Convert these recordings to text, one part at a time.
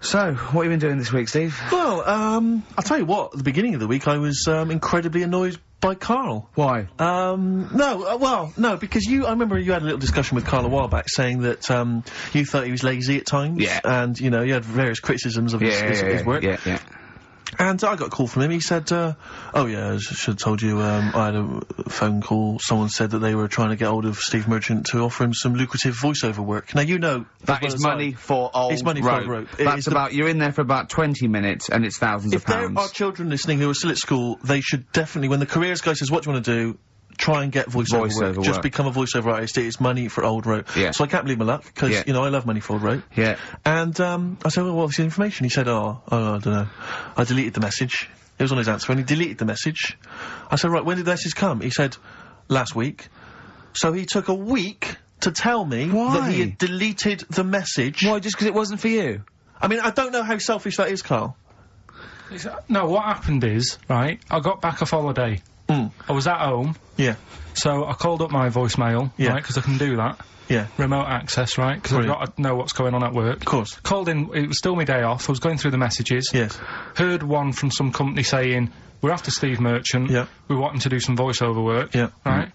So, what have you been doing this week, Steve? Well, I'll tell you what, at the beginning of the week I was, incredibly annoyed by Karl. Why? No, because I remember you had a little discussion with Karl a while back saying that, you thought he was lazy at times. Yeah. And, you know, you had various criticisms of his work. Yeah. And I got a call from him, he said, oh yeah, I should have told you, I had a phone call, someone said that they were trying to get hold of Steve Merchant to offer him some lucrative voiceover work. Now, you know... That is money for old It's money for old rope. That's you're in there for about 20 minutes and it's thousands of pounds. If there are children listening who are still at school, they should definitely, when the careers guy says, what do you want to do? Try and get voiceover work. Just become a voiceover artist. It's money for old rope. Yeah. So I can't believe my luck, because, you know, I love money for old rope. Yeah. And, I said, well, what's the information? He said, I don't know. I deleted the message. It was on his answer, and he deleted the message. I said, right, when did the message come? He said, last week. So he took a week to tell me that he had deleted the message. Why, just because it wasn't for you? I mean, I don't know how selfish that is, Karl. No, what happened is, right, I got back off holiday. I was at home. Yeah. So I called up my voicemail, right, because I can do that. Yeah. Remote access, right, because I've got to know what's going on at work. Of course. Called in, it was still my day off, I was going through the messages. Yes. Heard one from some company saying, we're after Steve Merchant. Yeah. We want him to do some voiceover work. Yeah. Right?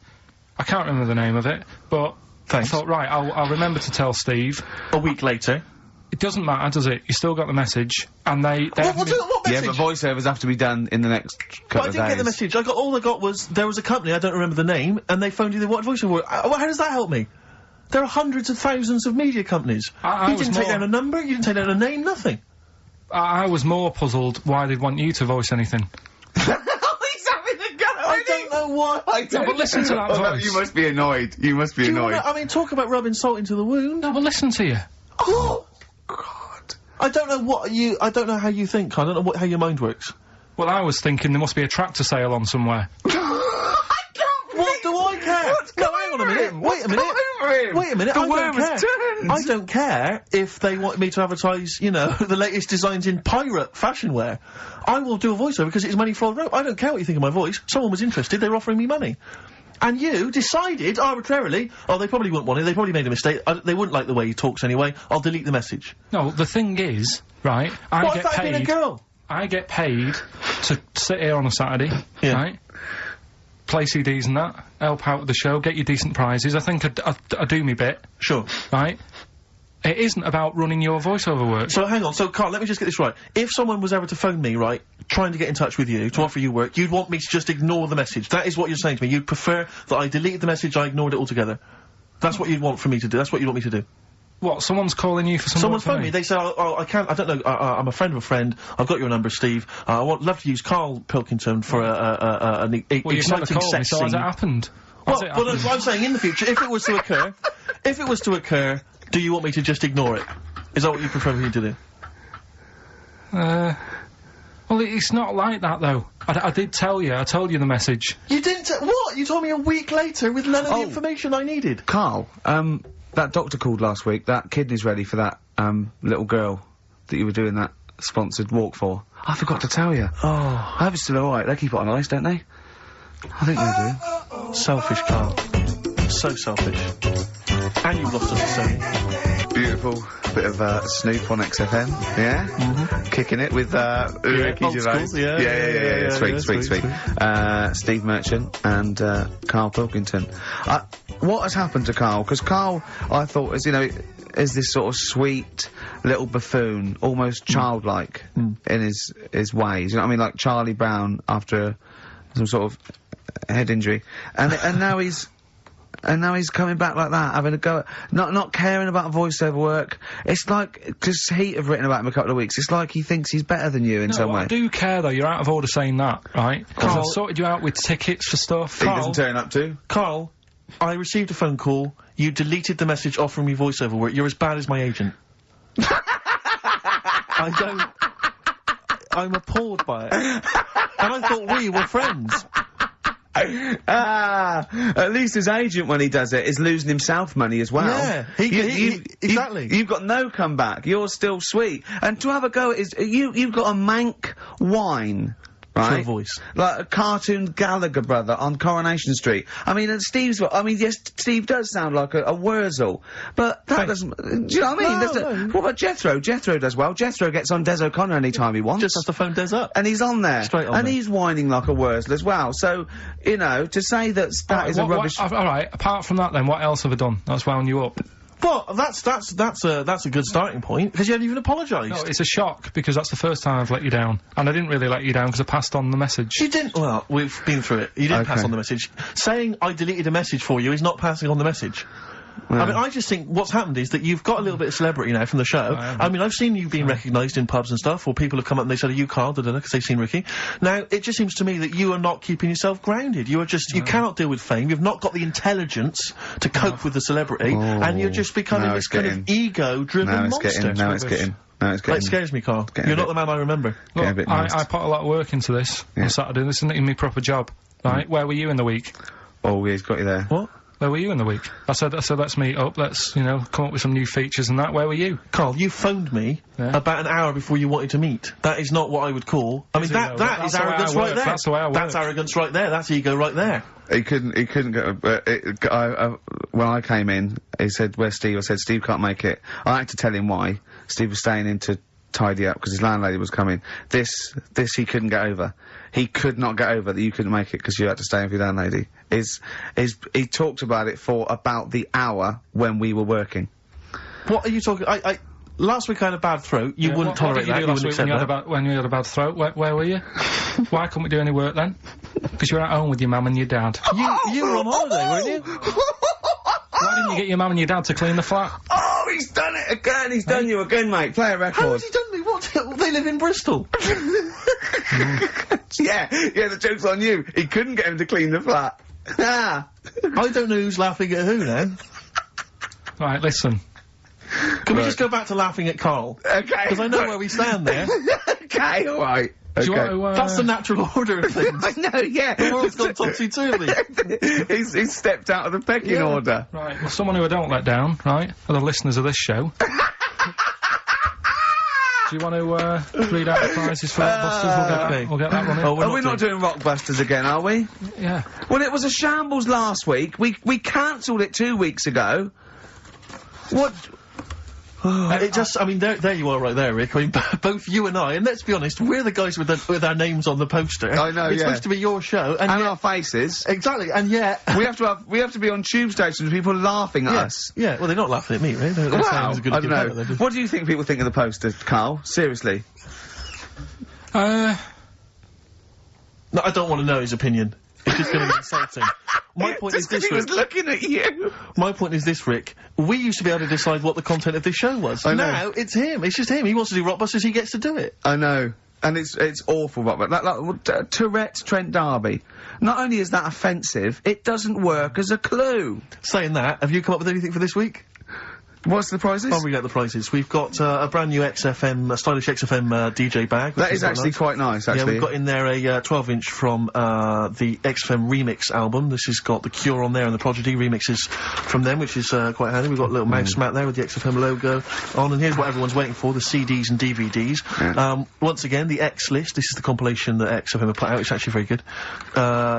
I can't remember the name of it, but Thanks. I thought, right, I'll remember to tell Steve. A week later. It doesn't matter, does it? You still got the message, and they What message? Yeah, but voiceovers have to be done in the next couple of days. I didn't get the message. All I got was, there was a company, I don't remember the name, and they phoned you, they wanted voiceover work. How does that help me? There are hundreds of thousands of media companies. You didn't take down a number, you didn't take down a name, nothing. I was more puzzled why they'd want you to voice anything. He's having a go at I don't know why. No, but listen to that voice. No, you must be annoyed. You must be annoyed. I mean, talk about rubbing salt into the wound. No, but listen to you. Oh, God. I don't know how you think, I don't know how your mind works. Well, I was thinking there must be a tractor sale on somewhere. What do I care? No, hang on a minute. Wait a minute. Wait a minute. The worm has turned. I don't care if they want me to advertise, you know, the latest designs in pirate fashion wear. I will do a voiceover because it's money for old rope. I don't care what you think of my voice. Someone was interested. They were offering me money. And you decided arbitrarily, oh, they probably wouldn't want it. They probably made a mistake. They wouldn't like the way he talks anyway. I'll delete the message. No, the thing is, right, I get paid. Being a girl? I get paid to sit here on a Saturday, right? Play CDs and that, help out with the show, get you decent prizes. I think I do me bit. Sure. Right? It isn't about running your voiceover work. So hang on, so Karl, let me just get this right. If someone was ever to phone me, right, trying to get in touch with you, to offer you work, you'd want me to just ignore the message. That is what you're saying to me. You'd prefer that I deleted the message, I ignored it altogether. That's what you'd want for me to do. That's what you'd want me to do. What, someone's calling you for some Someone's phoned me, they say, oh, I can't, I don't know, I'm a friend of a friend, I've got your number, Steve, love to use Karl Pilkington for an exciting sex scene. So has it happened? Well, I'm saying in the future, if it was to occur, do you want me to just ignore it? Is that what you prefer me to do? Well, it's not like that, though. I did tell you, I told you the message. You didn't what? You told me a week later with none of the information I needed. Karl, that doctor called last week, that kidney's ready for that, little girl that you were doing that sponsored walk for. I forgot to tell you. Oh. I hope it's still alright. They keep it on ice, don't they? I think they do. Selfish, Karl. So selfish. And you've lost us the same. Beautiful. Bit of, Snoop on XFM. Yeah? Mm-hmm. Kicking it with, Ricky Gervais. Yeah. Sweet. Steve Merchant and, Karl Pilkington. What has happened to Karl? Because Karl, I thought, is this sort of sweet little buffoon, almost childlike in his ways. You know what I mean? Like Charlie Brown after some sort of head injury. And now he's coming back like that, having a go at, not caring about voiceover work. It's like, because Heat have written about him a couple of weeks, it's like he thinks he's better than you in some way. I do care though, you're out of order saying that, right? Because I sorted you out with tickets for stuff. He doesn't turn up too. Karl, I received a phone call, you deleted the message offering me voiceover work, you're as bad as my agent. I'm appalled by it. And I thought we were friends. At least his agent, when he does it, is losing himself money as well. Yeah, exactly. You've got no comeback. You're still sweet. And to have a go at you've got a mank whine right? For a voice. Like a cartoon Gallagher brother on Coronation Street. I mean, and yes, Steve does sound like a Wurzel, but that doesn't, do you know what I mean? What about Jethro? Jethro does well. Jethro gets on Des O'Connor anytime he wants. Just has to phone Des up. And he's on there. Straight on and there. he's whining like a Wurzel as well. So, you know, to say that is a rubbish... Alright, apart from that then, what else have I done that's wound you up? Well, that's a good starting point, because you haven't even apologised. No, it's a shock, because that's the first time I've let you down. And I didn't really let you down, because I passed on the message. You didn't, well, we've been through it. You didn't pass on the message. Saying I deleted a message for you is not passing on the message. I mean, I just think what's happened is that you've got a little bit of celebrity now from the show. I mean, I've seen you being recognised in pubs and stuff, or people have come up and they said, are you Karl, because they've seen Ricky. Now, it just seems to me that you are not keeping yourself grounded. You are just, you cannot deal with fame, you've not got the intelligence to cope with the celebrity, and you're just becoming this kind of ego-driven monster. Now it's getting. It scares me, Karl. You're not the man I remember. Look, I put a lot of work into this on Saturday. This isn't even my proper job, right? Where were you in the week? Oh, he's got you there. What? Where were you in the week? I said, let's meet up, let's, you know, come up with some new features and that. Where were you? Karl, you phoned me about an hour before you wanted to meet. That is not what I would call... I mean, that is arrogance right there. That's the way I work. That's arrogance right there. That's ego right there. He couldn't go, when I came in, he said, where's Steve? I said, Steve can't make it. I had to tell him why. Steve was staying in to tidy up, because his landlady was coming. This he couldn't get over. He could not get over that you couldn't make it because you had to stay in for your landlady. He talked about it for about the hour when we were working. What are you talking... last week I had a bad throat. You wouldn't tolerate that. You wouldn't accept that. When you had a bad throat, where were you? Why couldn't we do any work then? Because you were at home with your mum and your dad. You were on holiday, weren't you? Why didn't you get your mum and your dad to clean the flat? Oh, he's done it again! He's done you again, mate. Play a record. How has he done me? What? They live in Bristol. Yeah, the joke's on you. He couldn't get him to clean the flat. I don't know who's laughing at who now. Right, listen. Can we just go back to laughing at Karl? Okay. Because I know where we stand there. Okay, alright. Do you want to, That's the natural order of things. I know, yeah. The world's gone topsy-turvy. He's stepped out of the pecking order. Right, well, someone who I don't let down, right, are the listeners of this show. Do you want to, read out the prizes for Rockbusters? We'll get that running. Are we not doing Rockbusters again, are we? Yeah. Well, it was a shambles last week. We cancelled it 2 weeks ago. What? It just, I mean, there you are right there, Rick. I mean, both you and I, and let's be honest, we're the guys with our names on the poster. I know, It's supposed to be your show. And our faces. Exactly, and yet... we have to be on tube stations with people laughing at us. Yeah, well, they're not laughing at me, right? They're wow, I don't know. What do you think people think of the poster, Karl? Seriously? No, I don't want to know his opinion. It's just going to be insulting. My point is this, Rick. He was looking at you. My point is this, Rick. We used to be able to decide what the content of this show was. I know. Now, it's him. It's just him. He wants to do Rockbusters, he gets to do it. I know. And it's awful, but like Tourette's Trent D'Arby. Not only is that offensive, it doesn't work as a clue. Saying that, have you come up with anything for this week? What's the prizes? I'll read out the prizes. We've got a brand new XFM, stylish XFM DJ bag. That is actually quite nice, actually. Yeah, we've got in there a 12-inch from the XFM remix album. This has got The Cure on there and the Prodigy remixes from them, which is quite handy. We've got a little mouse mat there with the XFM logo on, and here's what everyone's waiting for, the CDs and DVDs. Yeah. Once again, the X list. This is the compilation that XFM have put out. It's actually very good.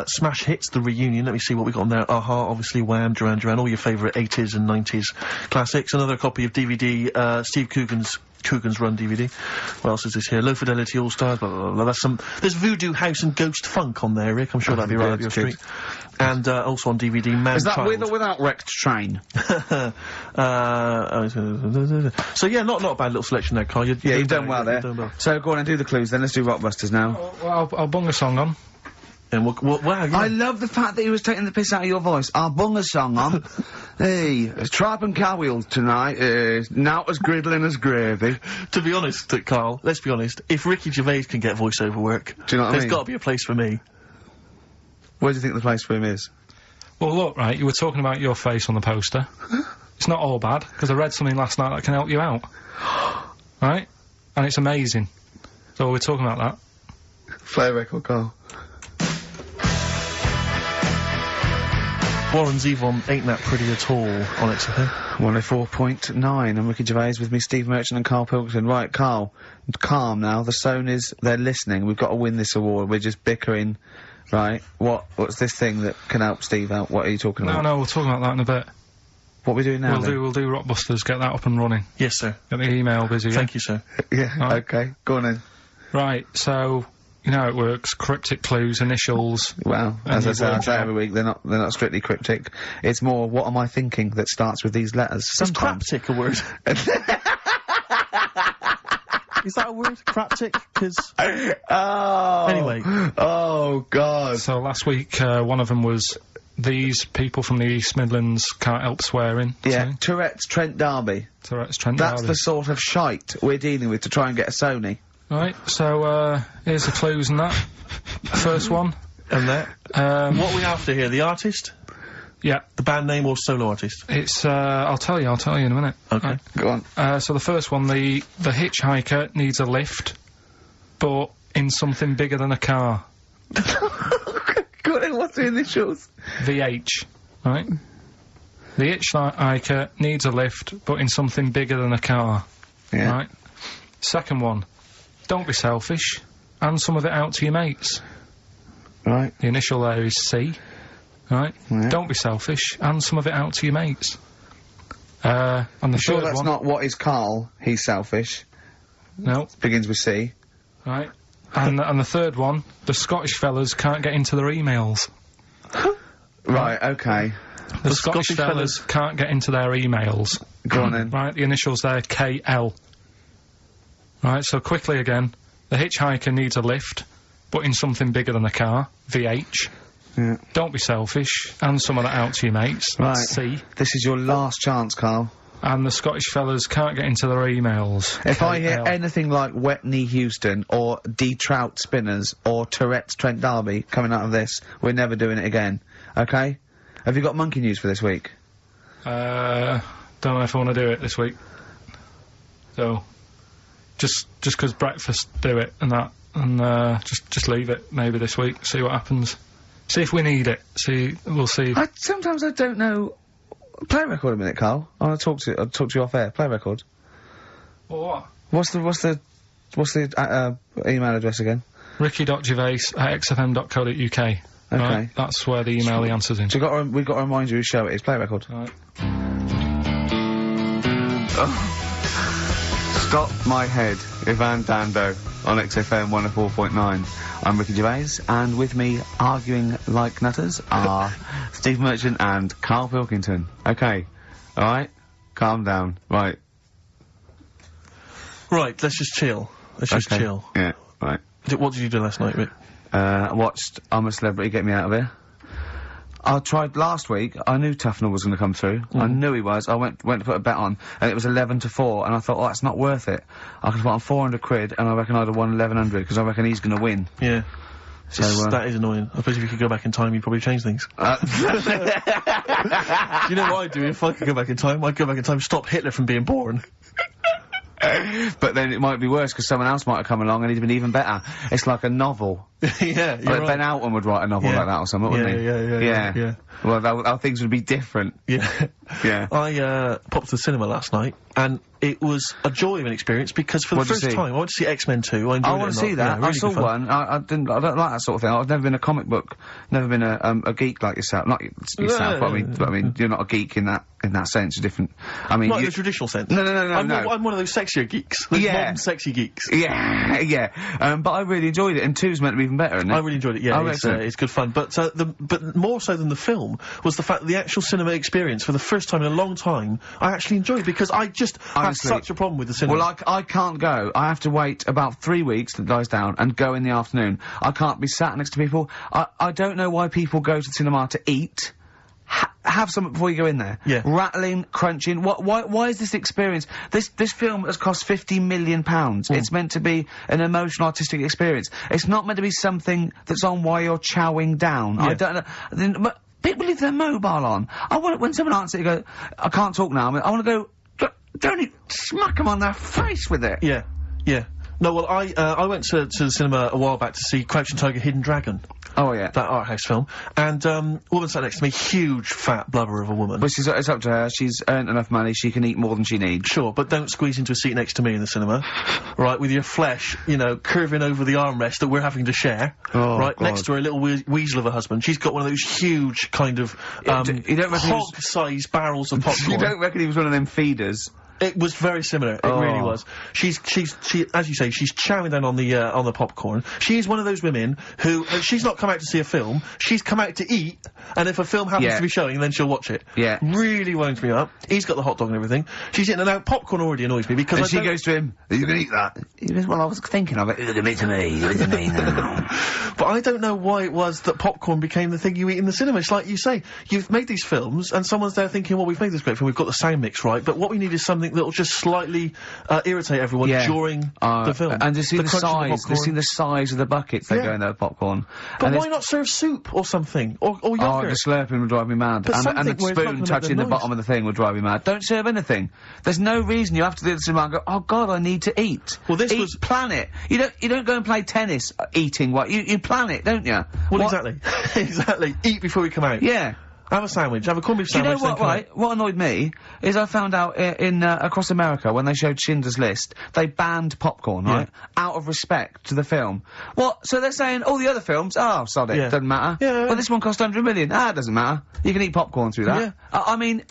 Smash Hits, the reunion. Let me see what we got on there. Aha, obviously, Wham, Duran Duran, all your favourite 80s and 90s classics. Another copy of DVD, Steve Coogan's Run DVD. What else is this here? Low Fidelity All Stars, blah, blah, blah, blah. There's Voodoo House and Ghost Funk on there, Rick. I'm sure that'd be right up your street. And, also on DVD, Man Is that Child. with or without Wrecked Train? So yeah, not a bad little selection there, Karl. You've done well there. So go on and do the clues then. Let's do Rockbusters now. Well, I'll bung a song on. And wow, yeah. I love the fact that he was taking the piss out of your voice. I'll bung a song on. Hey, it's tripe and cow wheels tonight. Not as griddling as gravy. To be honest, Karl, let's be honest, if Ricky Gervais can get voiceover work, do you know what I mean? There's got to be a place for me. Where do you think the place for him is? Well, look, right, you were talking about your face on the poster. It's not all bad, because I read something last night that can help you out. Right? And it's amazing. So we're talking about that. Play a record, Karl. Warren Zevon, Ain't That Pretty At All on XFM. 104.9. I'm Ricky Gervais with me, Steve Merchant and Karl Pilkington. Right, Karl, calm now. The Sonys, they're listening. We've got to win this award. We're just bickering. Right, what's this thing that can help Steve out? What are you talking about? No, we'll talk about that in a bit. What are we doing now? We'll do Rockbusters, get that up and running. Yes, sir. Get the email busy. Thank you, sir. Yeah, okay. Go on then. Right, so, you know how it works. Cryptic clues, initials. Well, as I say every week, they're not strictly cryptic. It's more, what am I thinking that starts with these letters? Sometimes. Is craptic a word? Is that a word? Craptic? Because... Oh! Anyway. Oh, God. So last week, one of them was, these people from the East Midlands can't help swearing. Yeah, Tourette's Trent D'Arby. Tourette's Trent That's D'Arby. the sort of shite we're dealing with to try and get a Sony. Right, so, here's the clues and that. First one. And that. What are we after here? The artist? Yeah. The band name or solo artist? It's, I'll tell you in a minute. Okay. Right. Go on. So the first one, the hitchhiker needs a lift, but in something bigger than a car. Go on, what's the initials? VH, right? The hitchhiker needs a lift, but in something bigger than a car. Yeah. Right? Second one, don't be selfish, hand some of it out to your mates. Right. The initial there is C. Right? Yeah. Don't be selfish, hand some of it out to your mates. And the Sure, third that's one... not what is Karl. He's selfish. No. Begins with C. Right. And the third one, the Scottish fellas can't get into their emails. Right, okay. The Scottish fellas can't get into their emails. Go on then. Right, the initials there, KL. Right, so quickly again, the hitchhiker needs a lift, but in something bigger than a car, VH. Yeah. Don't be selfish, and some of that out to your mates, that's C. This is your last chance, Karl. And the Scottish fellas can't get into their emails. If I hear KL. anything like Wet Knee Houston, or D Trout Spinners, or Tourette's Trent D'Arby coming out of this, we're never doing it again. Okay? Have you got monkey news for this week? Don't know if I want to do it this week. So, just 'cause breakfast do it and that, and just leave it maybe this week. See what happens. See if we need it. We'll see. Sometimes I don't know. Play a record a minute, Karl. I'll talk to you off air. Play a record. Or what? What's the email address again? ricky.gervais@xfm.co.uk. Okay. Right? That's where the email the answer's in. So we've got to remind you whose show it is. Play a record. Right. Stop My Head, Ivan Dando, on XFM 104.9. I'm Ricky Gervais, and with me, arguing like nutters, are Steve Merchant and Karl Pilkington. Okay, alright? Calm down. Right. Right, let's just chill. Let's just chill. Yeah, right. What did you do last night, Rick? Watched I'm a Celebrity, Get Me Out of Here. I tried last week. I knew Tufnell was going to come through. I knew he was. I went to put a bet on, and it was 11-4. And I thought, oh, that's not worth it. I could put on 400 quid, and I reckon I'd have won 1100 because I reckon he's going to win. Yeah. So that is annoying. I suppose if you could go back in time, you'd probably change things. Do you know what I'd do if I could go back in time? I'd go back in time, stop Hitler from being born. But then it might be worse because someone else might have come along and he'd been even better. It's like a novel. Yeah, you're like right. Ben Alton would write a novel like that or something, wouldn't he? Yeah. Well, our things would be different. Yeah. Yeah. I popped to the cinema last night, and it was a joy of an experience because for the What'd you first see? time I went to see X-Men 2. I enjoyed it. I want to see that. Yeah, really I saw good fun. one. I don't like that sort of thing. I've never been a comic book, never been a geek like yourself. Not yourself, but I mean, you're not a geek in that sense. You're different. I mean, Not in the traditional sense. No. I'm one of those sexier geeks. Those modern sexy geeks. Yeah. But I really enjoyed it, and 2's meant to be even better, isn't it? I really enjoyed it. Yeah, it's good fun. But but more so than the film was the fact that the actual cinema experience, for the first time in a long time, I actually enjoyed because I just had such a problem with the cinema. Well, I can't go. I have to wait about 3 weeks till it dies down and go in the afternoon. I can't be sat next to people. I don't know why people go to the cinema to eat. Have something before you go in there. Yeah. Rattling, crunching. Why is this experience? This film has cost £50 million. It's meant to be an emotional, artistic experience. It's not meant to be something that's on while you're chowing down. Yeah. I don't know. But people leave their mobile on. I want when someone answers it, you go, I can't talk now. I want to go, don't smack them on their face with it. Yeah. No, well, I went to the cinema a while back to see Crouching Tiger, Hidden Dragon. Oh, yeah. That art house film. And, woman sat next to me, huge, fat blubber of a woman. But it's up to her. She's earned enough money, she can eat more than she needs. Sure, but don't squeeze into a seat next to me in the cinema. Right, with your flesh, you know, curving over the armrest that we're having to share. Oh, right, God. next to her little weasel of a husband. She's got one of those huge, kind of, you don't reckon hog-sized barrels of popcorn. You don't reckon he was one of them feeders? It was very similar. It really was. She, as you say, she's chowing down on the popcorn. She is one of those women who, she's not come out to see a film, she's come out to eat, and if a film happens to be showing, then she'll watch it. Yeah. Really winds me up. He's got the hot dog and everything. She's eating, and now popcorn already annoys me because and she goes to him, are you gonna eat that? He goes, well, I was thinking of it. Give it to me, give it to me now. But I don't know why it was that popcorn became the thing you eat in the cinema. It's like you say, you've made these films, and someone's there thinking, well, we've made this great film, we've got the sound mix right, but what we need is something that'll just slightly irritate everyone during the film. And just see the size, just see the size of the buckets that go in their popcorn. But why not serve soup or something? Or yogurt? Oh, the slurping would drive me mad. But and the spoon touching the bottom of the thing would drive me mad. Don't serve anything. There's no reason you have to do the cinema and go, oh God, I need to eat. Well, this was... plan it. You don't go and play tennis eating what, you plan it, don't you? Well, exactly. Exactly. Eat before we come out. Yeah. Have a sandwich. Have a corned beef sandwich. Do you know what, right? What annoyed me is I found out in across America, when they showed Schindler's List, they banned popcorn, right? Out of respect to the film. What? So they're saying all the other films, oh, sod it, doesn't matter. Yeah. Well, this one cost 100 million. Ah, it doesn't matter. You can eat popcorn through that. Yeah. I mean,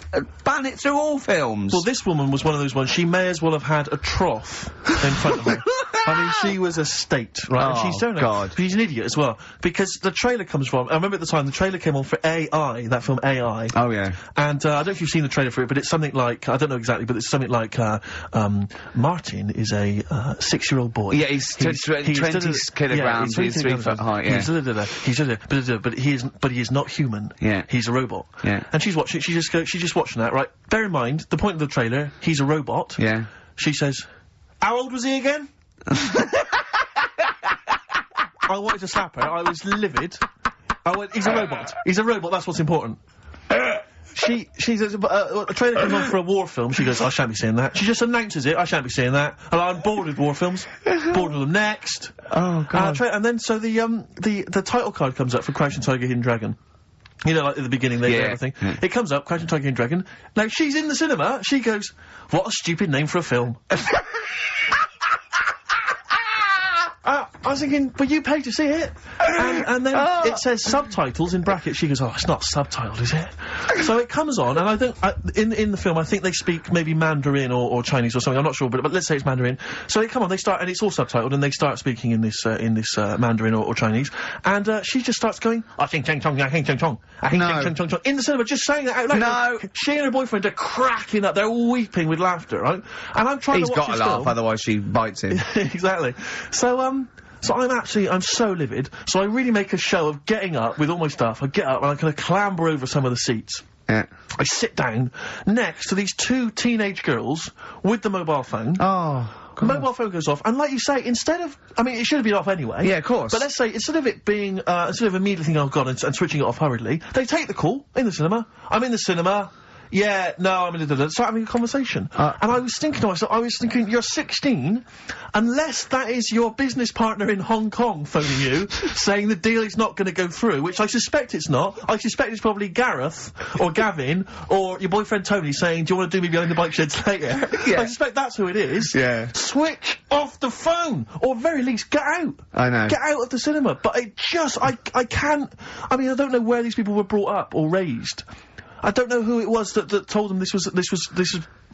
ban it through all films. Well, this woman was one of those ones, she may as well have had a trough in front of her. I mean, she was a state, right? Oh, and she's God. She's an idiot as well. Because the trailer comes from, I remember at the time, the trailer came on for AI, that film AI. Oh, yeah. And, I don't know if you've seen the trailer for it, but it's something like, I don't know exactly, but it's something like, Martin is a, 6-year-old boy. Yeah, he's 20 kilograms, he's 3 foot high, yeah. But he is not human. Yeah. He's a robot. Yeah. And she's watching, she's just watching that, right? Bear in mind, the point of the trailer, he's a robot. Yeah. She says, how old was he again? I wanted to slap her. I was livid. I went, he's a robot. He's a robot, that's what's important. She says, a trailer comes on for a war film, she goes, I shan't be seeing that. She just announces it, I shan't be seeing that. And I'm bored with war films. Bored with them. Next. Oh, God. And then, so the title card comes up for Crouching Tiger, Hidden Dragon. You know, like at the beginning, they do everything. Yeah. It comes up, Crouching Tiger, Hidden Dragon. Now, she's in the cinema, she goes, what a stupid name for a film. I was thinking, but you paid to see it. And then it says subtitles in brackets. She goes, oh, it's not subtitled, is it? So it comes on, and I think, in the film, I think they speak maybe Mandarin or Chinese or something, I'm not sure, but let's say it's Mandarin. So they come on, they start, and it's all subtitled, and they start speaking in this Mandarin or Chinese, and she just starts going, I think chong chong, I think chong chong, I think chong chong chong, in the cinema, just saying that out loud. No! She and her boyfriend are cracking up, they're weeping with laughter, right? And I'm trying to watch this film. He's got to laugh, otherwise she bites him. Exactly. So I'm so livid, so I really make a show of getting up with all my stuff. I get up and I kind of clamber over some of the seats. Yeah. I sit down next to these 2 teenage girls with the mobile phone. Oh, God. Mobile phone goes off, and like you say, instead of, I mean, it should have been off anyway. Yeah, of course. But let's say, instead of it being, instead of immediately thinking, oh God, and switching it off hurriedly, they take the call in the cinema. I'm in the cinema. Yeah, no, I'm gonna start having a conversation. And I was thinking to myself, you're 16, unless that is your business partner in Hong Kong phoning you, saying the deal is not gonna go through, which I suspect it's not. I suspect it's probably Gareth, or Gavin, or your boyfriend Tony saying, do you want to do me behind the bike sheds later? Yeah. I suspect that's who it is. Yeah. Switch off the phone! Or very least, get out! I know. Get out of the cinema. But I can't, I mean, I don't know where these people were brought up or raised. I don't know who it was that told them this was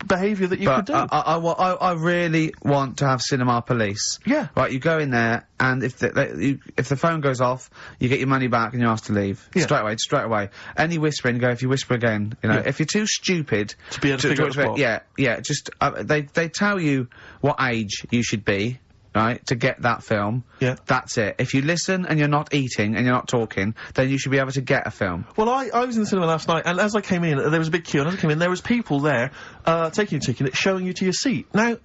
behaviour that you could do. I really want to have cinema police. Yeah. Right, you go in there, and if the phone goes off, you get your money back and you're asked to leave. Yeah. Straight away. Any whispering, if you whisper again, you know, if you're too stupid to be able to figure out just, they tell you what age you should be, right, to get that film. Yeah. That's it. If you listen and you're not eating and you're not talking, then you should be able to get a film. Well, I was in the cinema last night, and as I came in, there was a big queue, and as I came in, there was people there, taking your ticket, showing you to your seat. Now,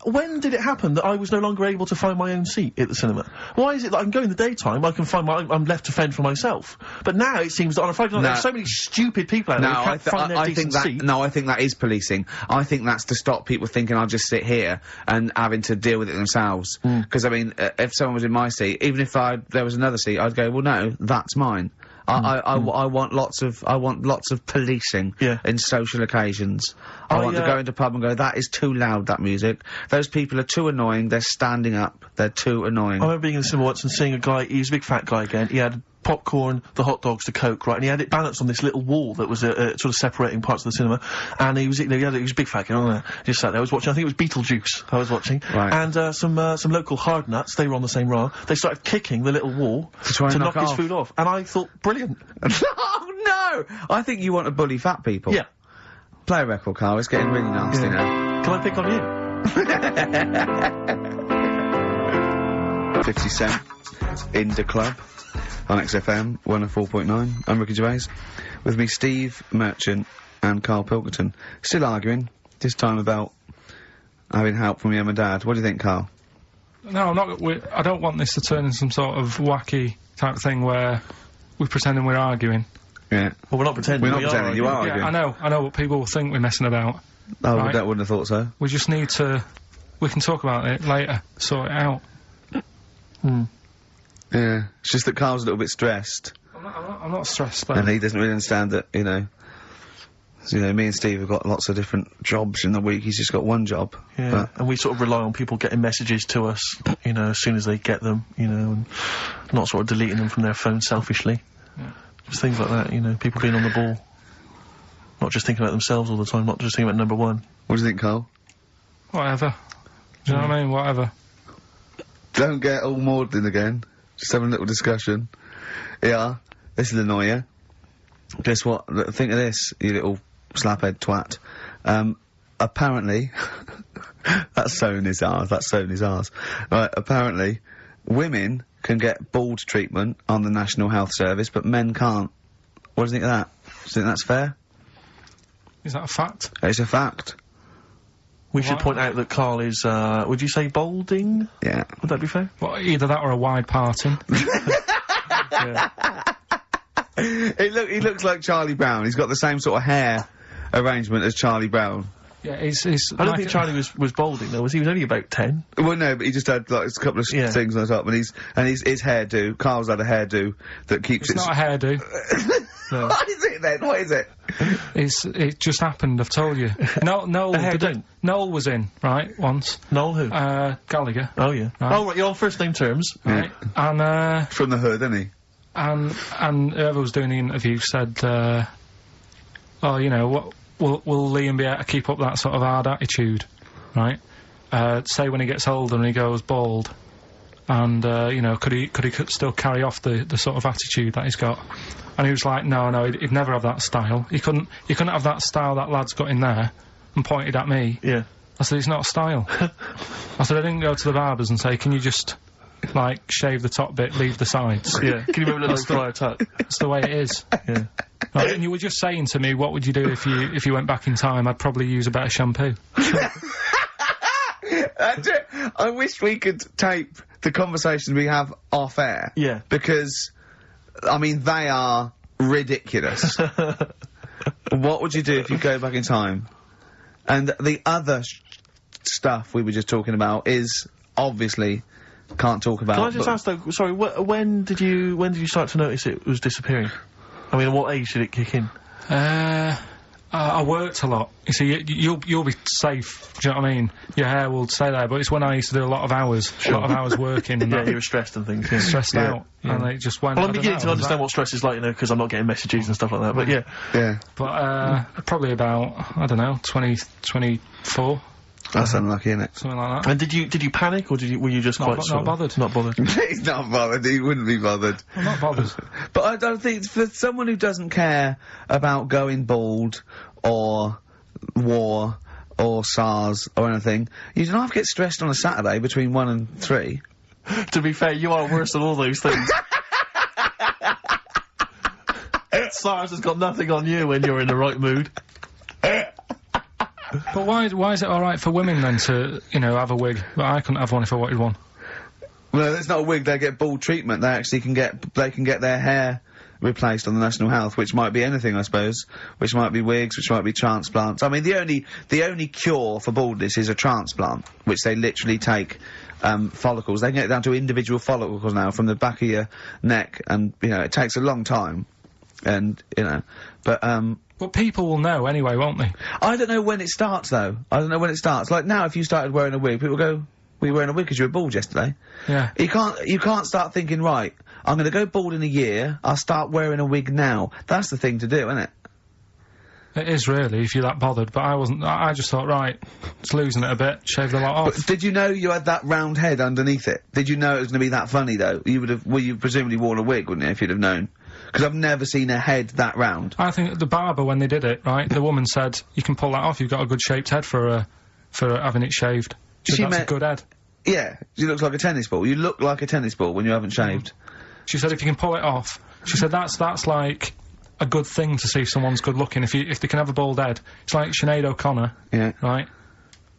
when did it happen that I was no longer able to find my own seat at the cinema? Why is it that I can go in the daytime, I can find I'm left to fend for myself? But now it seems that on a Friday night there's so many stupid people out there who can't find their decent seat. No, I think that is policing. I think that's to stop people thinking I'll just sit here and having to deal with it themselves. Because, I mean, if someone was in my seat, even if there was another seat, I'd go, well, no, that's mine. I want lots of policing in social occasions. I want to go into a pub and go, that is too loud, that music. Those people are too annoying, they're standing up, they're too annoying. I remember being in the cinema once and seeing a guy, he was a big fat guy again, he had popcorn, the hot dogs, the Coke, right, and he had it balanced on this little wall that was sort of separating parts of the cinema, and he was a big fat guy, just sat there, I was watching, I think it was Beetlejuice I was watching, right. And some local hard nuts, they were on the same row, they started kicking the little wall to knock his food off, and I thought, brilliant. Oh no! I think you want to bully fat people. Yeah. Play a record, Karl, it's getting really nasty now. Can I pick on you? 50 Cent, in the club. On XFM 104.9, I'm Ricky Gervais. With me, Steve Merchant and Karl Pilkington. Still arguing, this time about having help from your mum and dad. What do you think, Karl? No, I'm not. I don't want this to turn into some sort of wacky type thing where we're pretending we're arguing. Yeah. Well, we're not pretending. We're not pretending, you are arguing. Yeah, I know, but people will think we're messing about. Oh, right? I wouldn't have thought so. We just need to... We can talk about it later, sort it out. Yeah, it's just that Karl's a little bit stressed. I'm not stressed, though. And he doesn't really understand that, you know, me and Steve have got lots of different jobs in the week, he's just got one job. Yeah, and we sort of rely on people getting messages to us, you know, as soon as they get them, you know, and not sort of deleting them from their phone selfishly. Yeah. Just things like that, you know, people being on the ball. Not just thinking about themselves all the time, not just thinking about number one. What do you think, Karl? Whatever. Do you know what I mean? Whatever. Don't get all maudlin again. Just having a little discussion. Yeah, this will annoy you. Guess what? Think of this, you little slaphead twat. Apparently... that's so in his arse, Right, apparently, women can get bald treatment on the National Health Service, but men can't. What do you think of that? Do you think that's fair? Is that a fact? It's a fact. We should point out that Karl is, would you say balding? Yeah. Would that be fair? Well, either that or a wide parting. He looks like Charlie Brown. He's got the same sort of hair arrangement as Charlie Brown. Yeah, he's I don't think Charlie was balding though, was he? He was only about 10. Well, no, but he just had, like, a couple of things on top, and his hairdo, Karl's had a hairdo that keeps It's not a hairdo. No. What is it then? What is it? It just happened, I've told you. Noel was in, right, once. Noel who? Gallagher. Oh, yeah. Right. Oh, right, you're on first name terms. Right. Yeah. And, from the hood, isn't he? And whoever was doing the interview said, oh, you know, what, will Liam be able to keep up that sort of hard attitude, right? Say when he gets older and he goes bald, and, you know, could he still carry off the sort of attitude that he's got? And he was like, no, he'd never have that style. He couldn't have that style that lad's got in there, and pointed at me. Yeah. I said, it's not a style. I said, I didn't go to the barbers and say, can you just, like, shave the top bit, leave the sides? Yeah. Can you remember the Friar Tuck? That's the way it is. Yeah. Right, and you were just saying to me, what would you do if you went back in time? I'd probably use a better shampoo. I wish we could tape the conversations we have off air. Yeah. Because, I mean, they are ridiculous. What would you do if you go back in time? And the other stuff we were just talking about is obviously can't talk about. Can I just ask though? Sorry, when did you start to notice it was disappearing? I mean, at what age did it kick in? I worked a lot. You see, you'll be safe. Do you know what I mean? Your hair will stay there, but it's when I used to do a lot of hours, working. And yeah, you were stressed and things. Yeah. Stressed out, and it just went. Well, I'm beginning to understand what stress is like, you know, because I'm not getting messages and stuff like that. But yeah, yeah. But probably about, I don't know, 24. That's unlucky, isn't it? Something like that. And did you panic, or were you just not bothered? Not bothered. He's not bothered. He wouldn't be bothered. I'm not bothered. But I don't think for someone who doesn't care about going bald or war or SARS or anything, you don't have to get stressed on a Saturday between 1 and 3. To be fair, you are worse than all those things. SARS has got nothing on you when you're in the right mood. But why is it alright for women then to, you know, have a wig, but I couldn't have one if I wanted one? Well, it's not a wig, they get bald treatment, they actually can get their hair replaced on the National Health, which might be anything, I suppose. Which might be wigs, which might be transplants. I mean, the only cure for baldness is a transplant, which they literally take, follicles. They can get down to individual follicles now from the back of your neck, and, you know, it takes a long time. And, you know, but people will know anyway, won't they? I don't know when it starts, though. I don't know when it starts. Like, now, if you started wearing a wig, people go, "Were you wearing a wig because you were bald yesterday?" Yeah. You can't start thinking, right, I'm gonna go bald in a year, I'll start wearing a wig now. That's the thing to do, isn't it? It is, really, if you're that bothered, but I wasn't. I just thought, right, it's losing it a bit, shave the lot off. But did you know you had that round head underneath it? Did you know it was gonna be that funny, though? You presumably worn a wig, wouldn't you, if you'd have known? Because I've never seen a head that round. I think the barber, when they did it, right, the woman said, you can pull that off, you've got a good shaped head for having it shaved. She said, that's a good head. Yeah, she looks like a tennis ball. You look like a tennis ball when you haven't shaved. She said if you can pull it off, she said that's like a good thing to see if someone's good looking. If they can have a bald head. It's like Sinead O'Connor. Yeah. Right?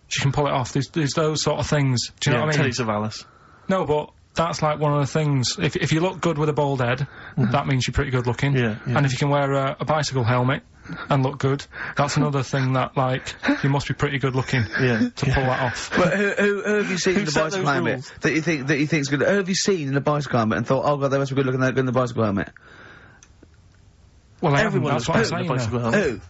She can pull it off. There's those sort of things. Do you know what I mean? Telly Savalas. No, but that's like one of the things. If you look good with a bald head, that means you're pretty good looking. Yeah. And if you can wear a bicycle helmet and look good, that's another thing that, like, you must be pretty good looking to pull that off. But who have you seen in the bicycle helmet that you think's good? Who have you seen in a bicycle helmet and thought, oh god, they must be good looking, they're good in the bicycle helmet? Well, everyone that's what I'm saying. Who?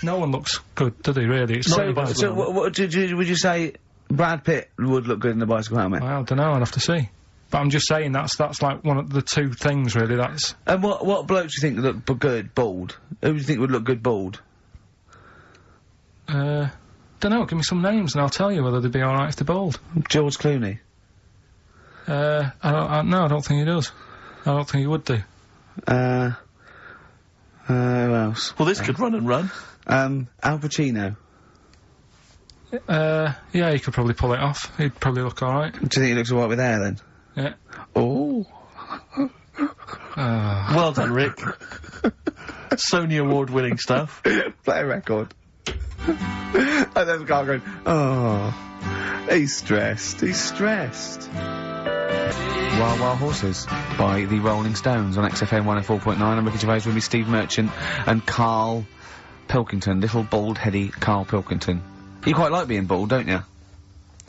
No one looks good, do they, really? It's so would you say Brad Pitt would look good in a bicycle helmet? Well, I don't know, I'd have to see. But I'm just saying that's like one of the two things, really, that's... And what blokes do you think look good bald? Who do you think would look good bald? Dunno, give me some names and I'll tell you whether they'd be alright if they're bald. George Clooney? No, I don't think he does. I don't think he would do. Who else? Well, this could run and run. Al Pacino? Yeah, he could probably pull it off. He'd probably look alright. Do you think he looks alright with hair, then? Yeah. Oh. Well done, Rick. Sony Award-winning stuff. Play a record. And then Karl going, oh, he's stressed. Wild Wild Horses by the Rolling Stones on XFM 104.9. I'm Ricky Gervais with me, Steve Merchant, and Karl Pilkington, little bald-heady Karl Pilkington. You quite like being bald, don't you?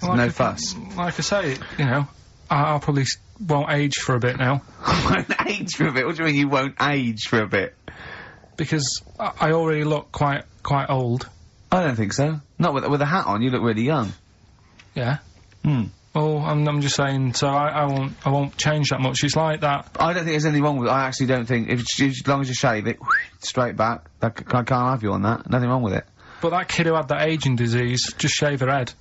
Like no fuss. Like I say, you know, I'll probably won't age for a bit now. Won't age for a bit? What do you mean you won't age for a bit? Because I already look quite old. I don't think so. Not with a hat on, you look really young. Yeah. Hmm. Well, I'm just saying, so I won't change that much. It's like that. I don't think there's anything wrong with it. I actually don't think, as long as you shave it, straight back, I can't have you on that. Nothing wrong with it. But that kid who had that aging disease, just shave her head.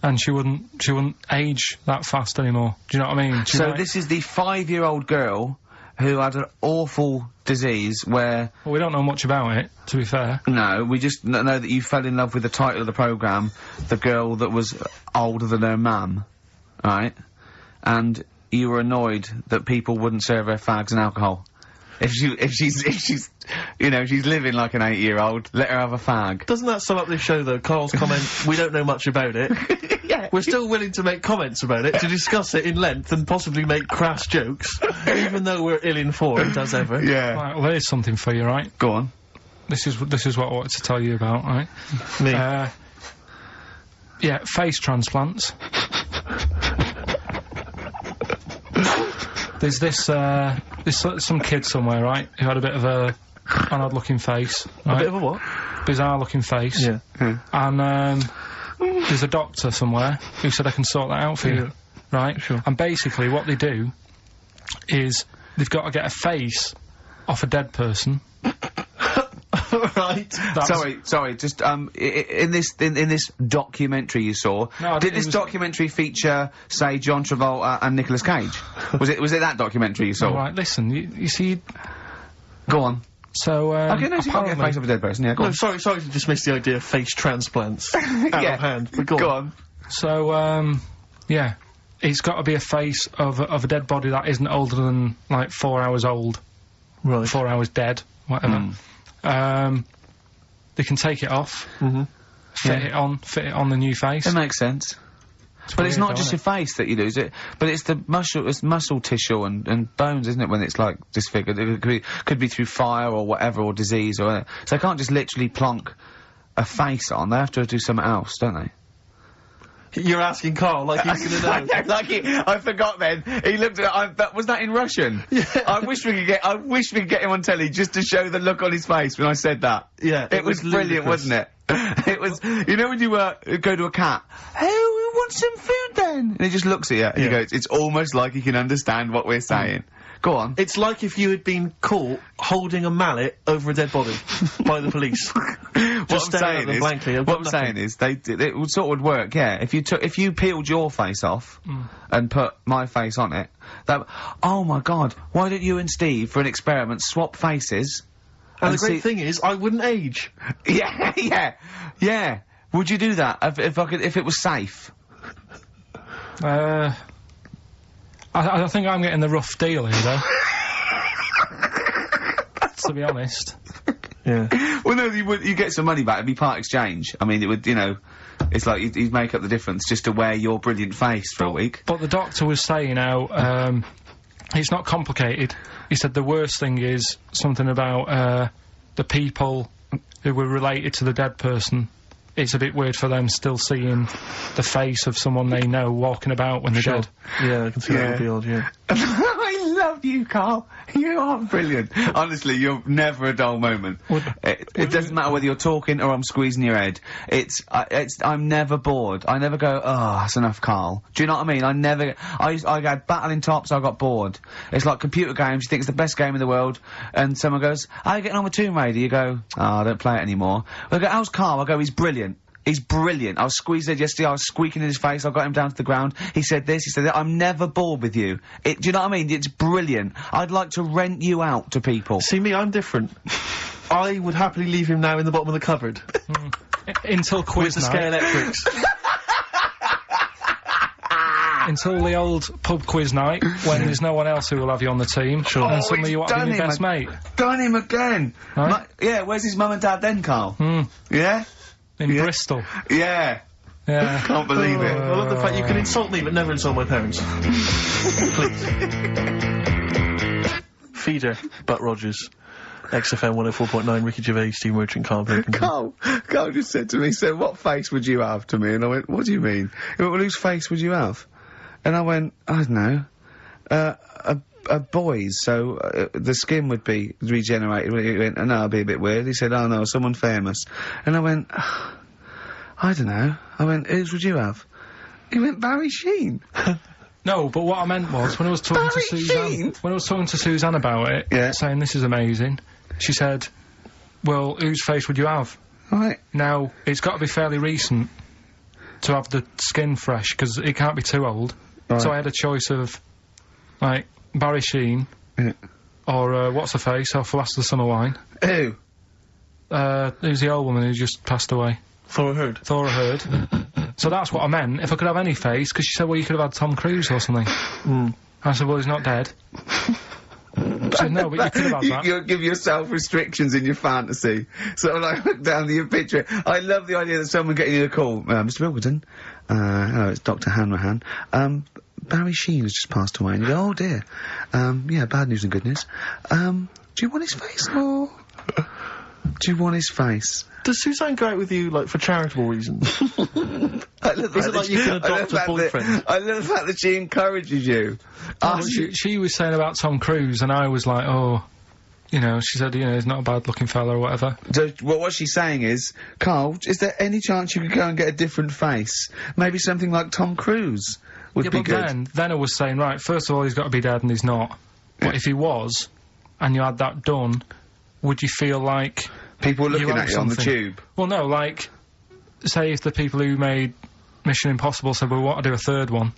And she wouldn't age that fast anymore. Do you know what I mean? So this is the 5-year-old girl who had an awful disease where... Well, we don't know much about it, to be fair. No, we just know that you fell in love with the title of the programme, the girl that was older than her mum, right? And you were annoyed that people wouldn't serve her fags and alcohol. If she's, you know, she's living like an 8-year-old, let her have a fag. Doesn't that sum up this show, though? Karl's comment, we don't know much about it. Yeah. We're still willing to make comments about it, to discuss it in length and possibly make crass jokes, even though we're ill-informed, as ever. Yeah. Right, well, there's something for you, right? Go on. This is what I wanted to tell you about, right? Me. Yeah, face transplants. There's there's some kid somewhere, right, who had a bit of an odd-looking face. Right? A bit of a what? Bizarre-looking face. Yeah. And, there's a doctor somewhere who said I can sort that out for you. Right? Sure. And basically what they do is they've got to get a face off a dead person. Right. Sorry, just, in this documentary you saw, did this documentary feature, say, John Travolta and Nicolas Cage? was it that documentary you saw? All right, listen, you see... Go on. So, okay, no, so you can't get a face of a dead person, yeah, go on. Sorry to dismiss the idea of face transplants out of hand, but go on. So, yeah, it's got to be a face of a dead body that isn't older than, like, 4 hours old. Right. 4 hours dead, whatever. They can take it off. Fit it on the new face. It makes sense. But it's not just your face that you lose it, but it's the muscle tissue and bones, isn't it, when it's, like, disfigured? It could be through fire or whatever, or disease or whatever. So they can't just literally plonk a face on. They have to do something else, don't they? You're asking Karl, like he's gonna know. I forgot then. He looked at was that in Russian? Yeah. I wish we could get him on telly just to show the look on his face when I said that. Yeah. It was brilliant, wasn't it? It was, you know when you go to a cat, hey, we want some food then? And he just looks at you and he goes, it's almost like he can understand what we're saying. Go on. It's like if you had been caught holding a mallet over a dead body by the police. What I'm saying is, it would sort of work, yeah. If you peeled your face off and put my face on it, oh my God, why don't you and Steve, for an experiment, swap faces? And the great thing is, I wouldn't age. Yeah. Would you do that if it was safe? I think I'm getting the rough deal here, though. To be honest. Yeah. Well, no, you get some money back. It'd be part exchange. I mean, it would, you know, it's like you'd make up the difference just to wear your brilliant face for a week. But the doctor was saying how, it's not complicated. He said the worst thing is something about, the people who were related to the dead person. It's a bit weird for them still seeing the face of someone they know walking about when they're dead. Yeah, I can see that would be odd, yeah. I love you, Karl. You are brilliant. Honestly, you're never a dull moment. It doesn't matter whether you're talking or I'm squeezing your head. I'm never bored. I never go, oh, that's enough, Karl. Do you know what I mean? I had battling tops, I got bored. It's like computer games, you think it's the best game in the world, and someone goes, how are you getting on with Tomb Raider? You go, oh, I don't play it anymore. I go, how's Karl? I go, he's brilliant. He's brilliant. I was squeezed it yesterday, I was squeaking in his face, I got him down to the ground, he said this, he said that. I'm never bored with you. Do you know what I mean? It's brilliant. I'd like to rent you out to people. See me, I'm different. I would happily leave him now in the bottom of the cupboard. Until quiz night. With the Scale Electrics. Until the old pub quiz night, when there's no one else who will have you on the team. Sure. And suddenly you want to be your best mate. Done him again! Right? Yeah, where's his mum and dad then, Karl? Yeah? In Bristol. Yeah. Can't believe it. I love the fact you can insult me but never insult my parents. Please. Feeder, Butt Rogers. XFM 104.9, Ricky Gervais, Steve Merchant, Karl Pilkington. Karl just said to me, so what face would you have to me? And I went, what do you mean? He went, well, whose face would you have? And I went, I don't know. A boy's, so the skin would be regenerated. He went, oh, no, it'd be a bit weird. He said, oh no, someone famous. And I went, I don't know. I went, whose would you have? He went, Barry Sheen. No, but what I meant was, when I was talking to Suzanne about it, saying this is amazing, she said, well, whose face would you have? Right. Now, it's got to be fairly recent to have the skin fresh, because it can't be too old. Right. So I had a choice of, like, Barry Sheen, or, what's-her-face, off Last of the Summer Wine. Who? Who's the old woman who just passed away? Thora Hird. So that's what I meant, if I could have any face, because she said, well, you could have had Tom Cruise or something. I said, well, he's not dead. She said, no, but you could have had that. You give yourself restrictions in your fantasy. So when I look down to your picture, I love the idea that someone getting you a call, Mr. Wilkerton, hello, it's Dr. Hanrahan, Barry Sheen has just passed away, and you go, oh dear, yeah, bad news and good news. Do you want his face, or do you want his face? Does Suzanne go out with you, like, for charitable reasons? Is it like you can adopt a boyfriend? I love the fact that she encourages you. She was saying about Tom Cruise, and I was like, oh, you know, she said, you know, he's not a bad-looking fella or whatever. So, well, what she's saying is, Karl, is there any chance you could go and get a different face? Maybe something like Tom Cruise would be good. But then I was saying, right, first of all, he's got to be dead and he's not. But if he was, and you had that done, would you feel like... People looking at you on the tube? Well, no, like, say if the people who made Mission Impossible said, well, we want to do a third one,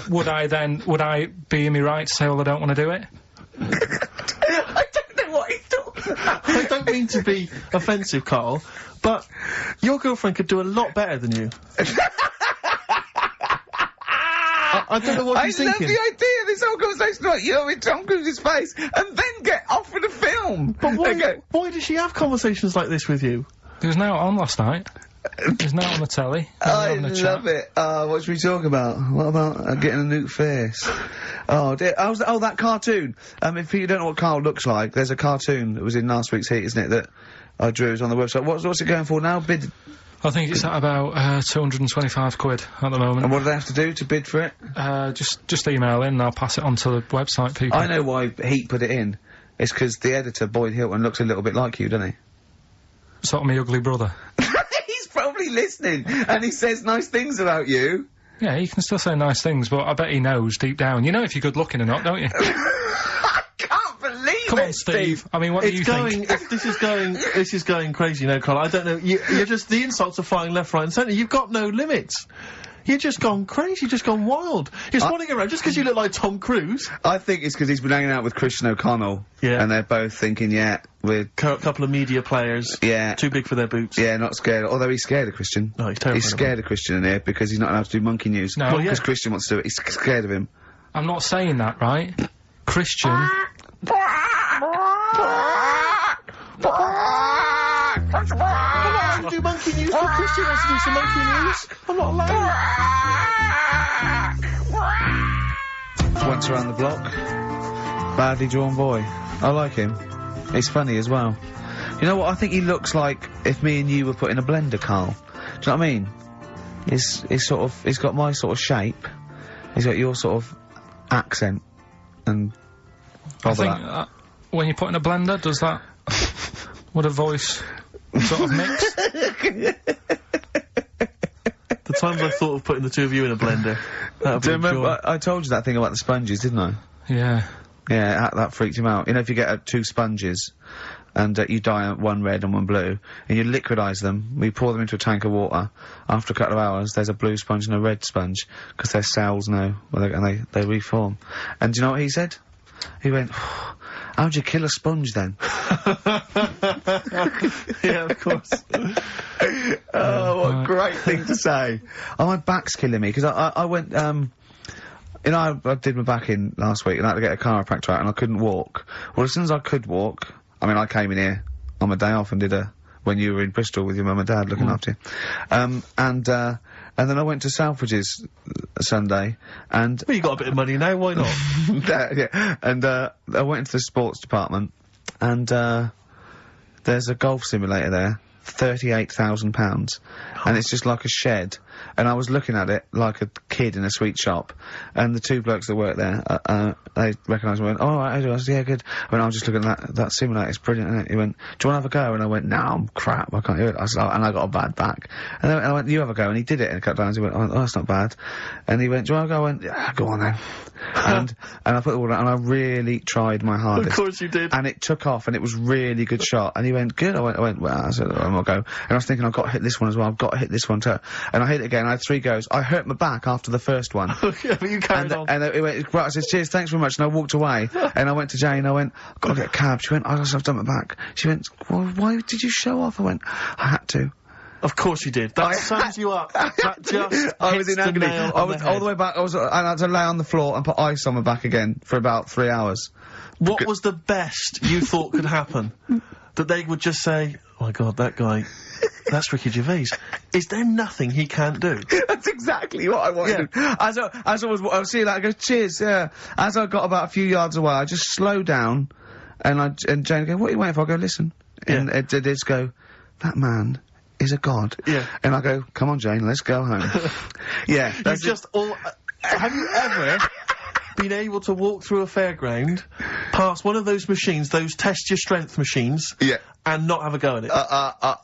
would I be in me right to say, well, I don't want to do it? I don't know what he's talking about. I don't mean to be offensive, Karl, but your girlfriend could do a lot better than you. I don't know what he's thinking. I love the idea of this whole conversation about you in Tom Cruise's face, and then get offered a film. But why does she have conversations like this with you? It was now on last night. It was now on the telly. I love it. What should we talk about? What about getting a new face? Oh dear. Oh, that cartoon. If you don't know what Karl looks like, there's a cartoon that was in last week's Heat, isn't it, that I drew. It was on the website. What's it going for now? Bid? I think it's at about 225 quid at the moment. And what do they have to do to bid for it? Just email in and I'll pass it on to the website people. I know why Heat put it in. It's because the editor, Boyd Hilton, looks a little bit like you, doesn't he? Sort of my ugly brother. He's probably listening, and he says nice things about you. Yeah, he can still say nice things, but I bet he knows deep down. You know if you're good looking or not, don't you? I can't believe Come on, Steve. I mean, what do you think? This is going crazy, Karl. I don't know. You're just, the insults are flying left, right and centre. You've got no limits. You've just gone crazy, just gone wild. You're swanning around just because you look like Tom Cruise. I think it's because he's been hanging out with Christian O'Connell. Yeah. And they're both thinking, yeah, we're... couple of media players. Yeah. Too big for their boots. Yeah, not scared. Although he's scared of Christian. No, he's terrified. He's scared of Christian in here because he's not allowed to do monkey news. No. Because Christian wants to do it. He's scared of him. I'm not saying that, right? Christian... do monkey news, but Christian wants to do some monkey news. I'm not allowed. Once around the block. Badly drawn boy. I like him. He's funny as well. You know what? I think he looks like if me and you were put in a blender, Karl. Do you know what I mean? He's got my sort of shape. He's got your sort of accent. And... I think when you put in a blender, does that... would a voice sort of mix? The times I thought of putting the two of you in a blender. Do you remember, I told you that thing about the sponges, didn't I? Yeah. Yeah, that freaked him out. You know, if you get two sponges, and you dye one red and one blue, and you liquidise them, you pour them into a tank of water, after a couple of hours, there's a blue sponge and a red sponge, because they're cells now, and they reform. And do you know what he said? He went, how'd you kill a sponge then? Yeah, of course. Oh, what a great thing to say. Oh, my back's killing me, because I went, you know, I did my back in last week, and I had to get a chiropractor out, and I couldn't walk. Well, as soon as I could walk, I mean, I came in here on my day off and did when you were in Bristol with your mum and dad looking after you. And then I went to Selfridges Sunday, and... Well, you got a bit of money now, why not? Yeah, and, I went into the sports department, and, there's a golf simulator there, £38,000, and it's just like a shed, and I was looking at it like a kid in a sweet shop, and the two blokes that work there, they recognised me and went, oh, right, I said, yeah, good. I went, I was just looking at that simulator, it's brilliant, isn't it? He went, do you want to have a go? And I went, no, I'm crap, I can't do it. I said, oh, and I got a bad back. And then I went, you have a go, and he did it in a couple of times. He went, oh, that's not bad. And he went, do you want to go? I went, yeah, go on then. and I put the water on, and I really tried my hardest. Of course you did. And it took off, and it was really good shot. And he went, good. I went, well, I said, I'm gonna go. And I was thinking, I've got to hit this one as well, I've got to hit this one too. And I hit it again, I had 3 goes. I hurt my back after the first one. Yeah, but you carried on. And he went, right, I said, cheers, thanks very much, and I walked away. And I went to Jane, I went, I've got to get a cab. She went, I've done my back. She went, well, why did you show off? I went, I had to. Of course you did. That sums you up. That just I was in agony. I was all the way back. I had to lay on the floor and put ice on my back again for about 3 hours. What was the best you thought could happen? That they would just say, oh my God, that guy, that's Ricky Gervais. Is there nothing he can't do? That's exactly what I wanted. Yeah. As I was seeing that, I go, cheers, yeah. As I got about a few yards away, I just slowed down, and Jane go, what are you waiting for? I go, listen. Yeah. And it did go, that man is a god. Yeah. And I go, come on, Jane, let's go home. Yeah. You've just all... have you ever been able to walk through a fairground, past one of those machines, those test your strength machines, yeah, and not have a go at it? I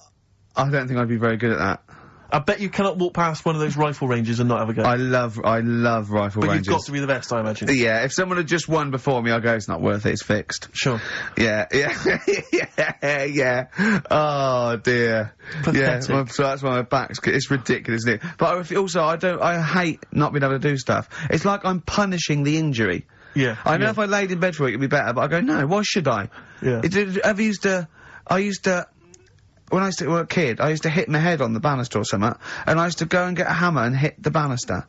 don't think I'd be very good at that. I bet you cannot walk past one of those rifle ranges and not have a go. I love rifle ranges. But you've got to be the best, I imagine. Yeah, if someone had just won before me, I'd go, it's not worth it, it's fixed. Sure. Yeah. Oh, dear. Pathetic. Yeah, so that's why my back's... It's ridiculous, isn't it? But I hate not being able to do stuff. It's like I'm punishing the injury. Yeah. I know if I laid in bed for a week, it'd be better, but I go, no, why should I? Yeah. When I was a kid, I used to hit my head on the banister or something, and I used to go and get a hammer and hit the banister.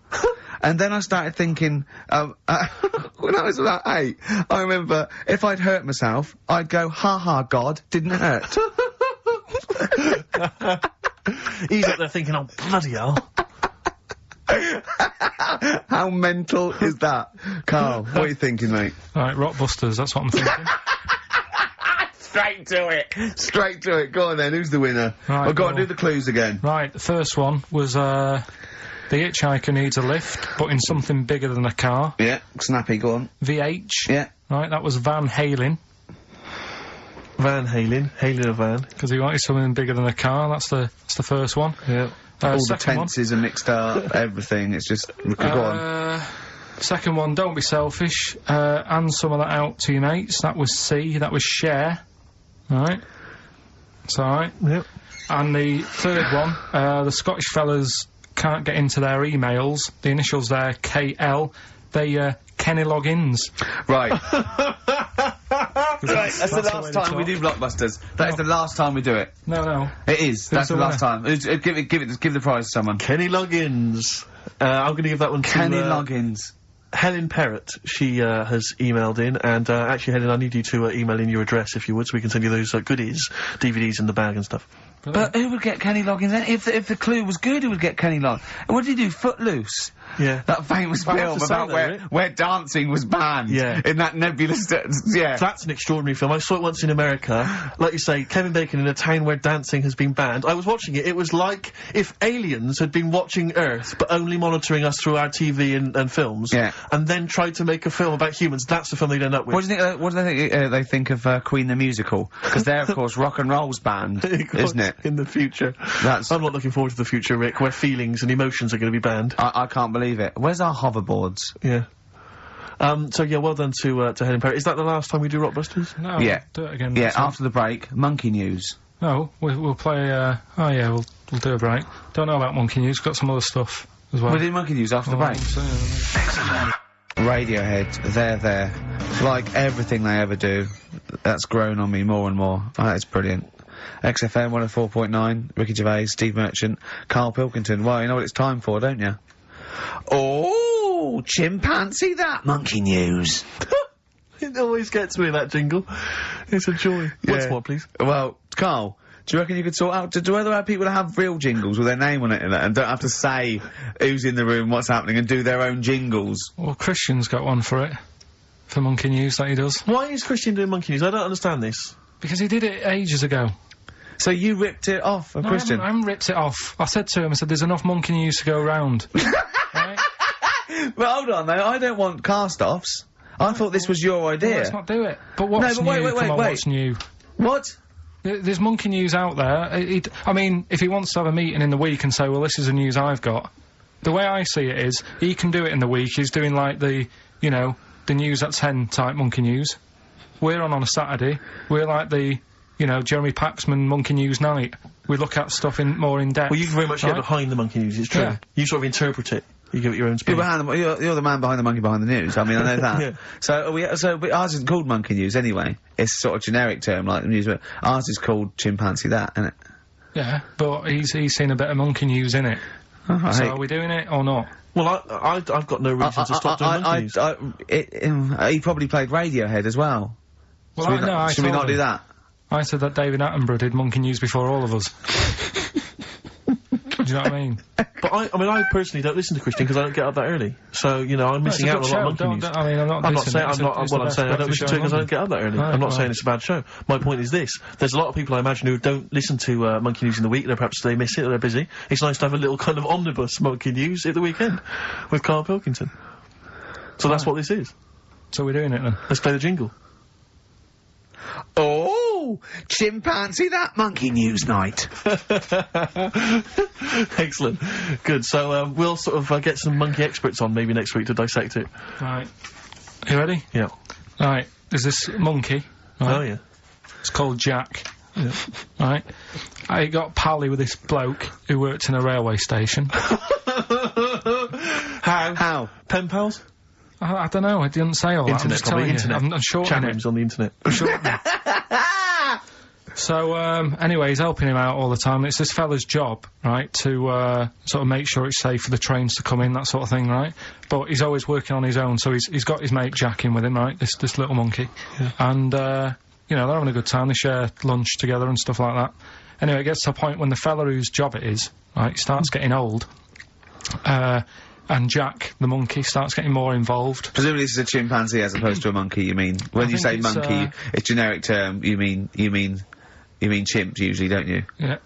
And then I started thinking, when I was about 8, I remember if I'd hurt myself, I'd go, ha ha, God, didn't hurt. He's up there thinking, oh, bloody hell. How mental is that? Carl, what are you thinking, mate? Right, Rockbusters, that's what I'm thinking. Straight to it! Straight to it. Go on then, who's the winner? Right, well, go on, do the clues again. Right, the first one was, the hitchhiker needs a lift, but in something bigger than a car. Yeah, snappy, go on. VH. Yeah. Right, that was Van Halen. Van Halen. Halen a van. Because he wanted something bigger than a car, that's the first one. Yeah. All the tenses are mixed up, everything, it's just... Go on. Second one, don't be selfish, hand some of that out to your mates. That was C, that was share. Alright. It's alright. Yep. And the third one, the Scottish fellas can't get into their emails. The initials there, KL. They, Kenny Loggins. Right. Right, that's the last time we do Blockbusters. That is the last time we do it. No. It is. That's the last time. Give the prize to someone. Kenny Loggins. I'm going to give that one to Kenny Loggins. Helen Perrott. She has emailed in, and actually, Helen, I need you to email in your address if you would, so we can send you those goodies, DVDs in the bag and stuff. But who would get Kenny Loggins then? If the clue was good, who would get Kenny Loggins? What did he do? Footloose. Yeah. That famous film about where dancing was banned. Yeah. In that nebulous... yeah. That's an extraordinary film. I saw it once in America. Like you say, Kevin Bacon in a town where dancing has been banned. I was watching it. It was like if aliens had been watching Earth, but only monitoring us through our TV and films. Yeah. And then tried to make a film about humans. That's the film they'd end up with. What do you think, what do they think of Queen the Musical? Because they're, of course, rock and roll's banned, isn't it? In the future. That's... I'm not looking forward to the future, Rick, where feelings and emotions are going to be banned. I can't believe it. Where's our hoverboards? Yeah. So yeah, well done to Helen Perry. Is that the last time we do Rockbusters? No. Yeah. Do it again. Yeah, after the break, monkey news. No, we'll play, oh yeah, we'll do a break. Don't know about monkey news, got some other stuff as well. We'll do monkey news after the break. Radiohead, they're there. Like everything they ever do, that's grown on me more and more. That is brilliant. XFM 104.9, Ricky Gervais, Steve Merchant, Karl Pilkington. Well, you know what it's time for, don't you? Oh, chimpanzee that monkey news. It always gets me, that jingle. It's a joy. Yeah. Once more, please. Well, Karl, do you reckon you could sort out, do other people have real jingles with their name on it and don't have to say who's in the room, what's happening, and do their own jingles? Well, Christian's got one for it. For monkey news that he does. Why is Christian doing monkey news? I don't understand this. Because he did it ages ago. So you ripped it off of Christian? I haven't ripped it off. I said to him, there's enough monkey news to go round. Right? Well, hold on, though. I don't want cast-offs. I thought this was your idea. Well, let's not do it. But what's no, but new? wait, what's new? What? There's monkey news out there. I mean, if he wants to have a meeting in the week and say, well, this is the news I've got, the way I see it is, he can do it in the week. He's doing, like, the news at 10 type monkey news. We're on a Saturday. We're like the... Jeremy Paxman Monkey News Night. We look at stuff more in depth. Well, you very much get behind the monkey news, it's true. Yeah. You sort of interpret it. You give it your own spin. You're the man behind the monkey behind the news. I mean, I know that. Yeah. But ours isn't called monkey news anyway. It's sort of generic term like the news, but ours is called chimpanzee that, isn't it? Yeah, but he's seen a bit of monkey news in it. Right. So are we doing it or not? Well, I've got no reason to stop doing monkey news. He probably played Radiohead as well. Well, should we not do that? I said that David Attenborough did monkey news before all of us. Do you know what I mean? But I personally don't listen to Christian because I don't get up that early. So, I'm missing out on a lot of monkey news. I'm not saying I don't listen to it because I don't get up that early. Right, I'm not saying it's a bad show. My point is this. There's a lot of people I imagine who don't listen to monkey news in the week. Perhaps they miss it or they're busy. It's nice to have a little kind of omnibus monkey news at the weekend with Karl Pilkington. So that's what this is. So we're doing it then. Let's play the jingle. Oh, chimpanzee that monkey news night. Excellent. Good. So, we'll sort of get some monkey experts on maybe next week to dissect it. Right. You ready? Yeah. Right. There's this monkey. Right? Oh, yeah. It's called Jack. Yeah. Right. I got pally with this bloke who worked in a railway station. How? Pen pals? I don't know. I didn't say all that. I'm just telling you. I'm shortening it. Chat rooms on the internet. I'm shortening it. So, anyway, he's helping him out all the time. It's this fella's job, right, to, sort of make sure it's safe for the trains to come in, that sort of thing, right? But he's always working on his own, so he's got his mate Jack in with him, right? This little monkey. Yeah. And, they're having a good time. They share lunch together and stuff like that. Anyway, it gets to a point when the fella whose job it is, right, starts getting old, and Jack, the monkey, starts getting more involved. Presumably this is a chimpanzee as opposed to a monkey, you mean? When you say monkey, it's generic term, you mean chimp usually, don't you? Yeah.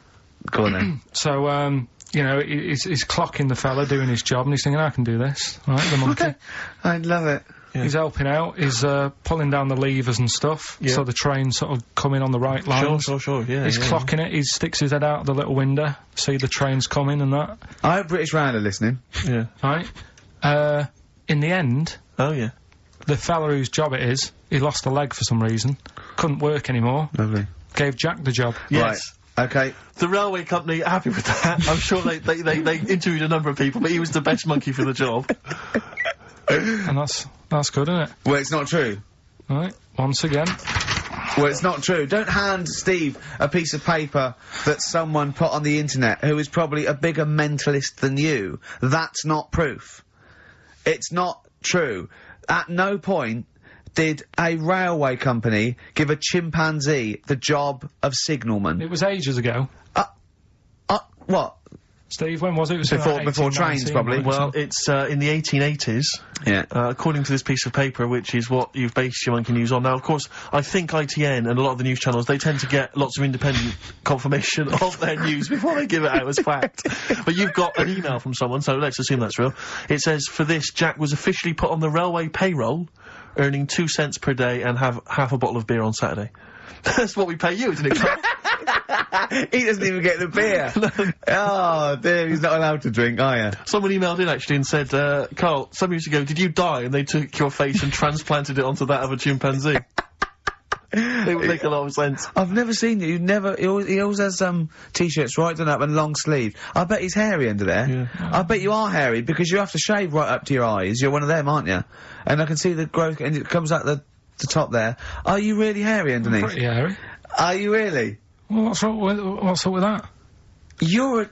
Go on then. So, you know, he's clocking the fella doing his job, and he's thinking, I can do this, right, the monkey. I love it. Yeah. He's helping out, he's pulling down the levers and stuff, so the train's sort of coming on the right lines. Sure, yeah. He's clocking it, he sticks his head out the little window, see the train's coming and that. I hope British Rail are listening. Yeah. Right? In the end... Oh, yeah. The fella whose job it is, he lost a leg for some reason, couldn't work anymore. Lovely. Gave Jack the job. Yes. Right. Okay. The railway company are happy with that. I'm sure they interviewed a number of people, but he was the best monkey for the job. And that's good, isn't it? Well, it's not true. Right, once again. Well, it's not true. Don't hand Steve a piece of paper that someone put on the internet who is probably a bigger mentalist than you. That's not proof. It's not true. At no point did a railway company give a chimpanzee the job of signalman. It was ages ago. What? Steve, when was it? It was before trains, probably. Well, it's in the 1880s. Yeah. According to this piece of paper, which is what you've based your monkey news on. Now, of course, I think ITN and a lot of the news channels, they tend to get lots of independent confirmation of their news before they give it out as fact. But you've got an email from someone, so let's assume that's real. It says, for this, Jack was officially put on the railway payroll, earning 2 cents per day and have half a bottle of beer on Saturday. That's what we pay you, isn't it? He doesn't even get the beer. Oh, dear, he's not allowed to drink, are you? Someone emailed in, actually, and said, Karl, some years ago, did you die? And they took your face and transplanted it onto that of a chimpanzee. It would make a lot of sense. I've never seen you. He always has t-shirts right done up and long sleeve. I bet he's hairy under there. Yeah. I bet you are hairy because you have to shave right up to your eyes. You're one of them, aren't you? And I can see the growth, and it comes out the top there. Are you really hairy underneath? Pretty hairy. Are you really? Well, what's up with that? You're a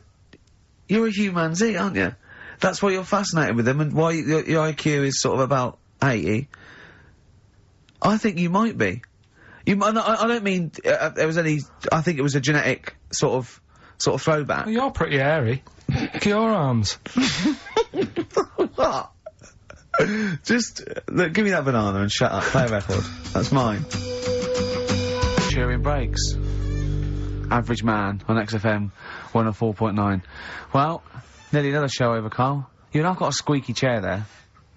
humanzee, aren't you? That's why you're fascinated with them, and why your IQ is sort of about 80. I think you might be. You might. I don't mean there was any. I think it was a genetic sort of throwback. Well, you're pretty hairy. Look at your arms. What? Just look, give me that banana and shut up. Play a record. That's mine. Cheering breaks. Average Man on XFM 104.9. Well, nearly another show over, Karl. You know, I've got a squeaky chair there.